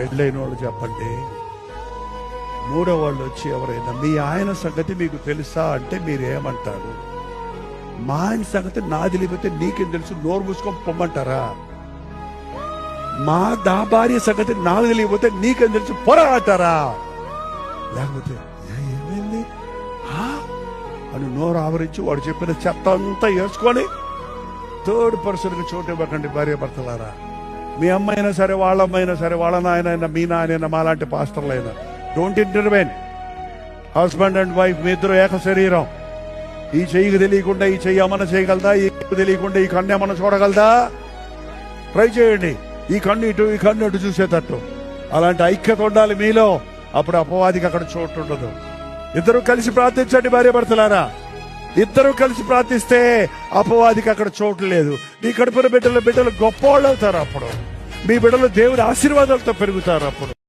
పెళ్ళైన వాళ్ళు చెప్పండి. మూడో వాళ్ళు వచ్చి ఎవరైనా మీ ఆయన సంగతి మీకు తెలుసా అంటే మీరేమంటారు? మా ఆయన సంగతి నాది లేకపోతే నీకేం తెలుసు, నోరు మూసుకొని పొమ్మంటారా? నా భార్య సంగతి నాకు తెలియకపోతే నీకేం తెలుసు, పొర అంటారా? లేకపోతే ఏమైంది అని నోరు ఆవరించి వాడు చెప్పిన చెత్త అంతా వేసుకొని థర్డ్ పర్సన్కి చోటు ఇవ్వకండి భార్య భర్తలారా. మీ అమ్మైనా సరే, వాళ్ళ అమ్మైనా సరే, వాళ్ళ నాయనైనా, మీ నాయనైనా, మాలాంటి పాస్టర్లైనా, don't intervene. Husband and wife మీ ఇద్దరు ఏక శరీరం. ఈ చెయ్యికి తెలియకుండా ఈ చెయ్యి ఏమన్నా చేయగలదా? ఈ తెలియకుండా ఈ కన్ను ఏమన్నా చూడగలదా? ట్రై చేయండి. ఈ కన్ను ఇటు, ఈ కన్ను ఇటు చూసేటట్టు. అలాంటి ఐక్యత ఉండాలి మీలో. అప్పుడు అపవాదికి అక్కడ చోటు ఉండదు. ఇద్దరు కలిసి ప్రార్థించండి భార్య భర్తలారా. ఇద్దరు కలిసి ప్రార్థిస్తే అపవాదికి అక్కడ చోటు లేదు. మీ కడుపున బిడ్డలు గొప్ప వాళ్ళు అవుతారు. అప్పుడు మీ బిడ్డలు దేవుడి ఆశీర్వాదాలతో పెరుగుతారు. అప్పుడు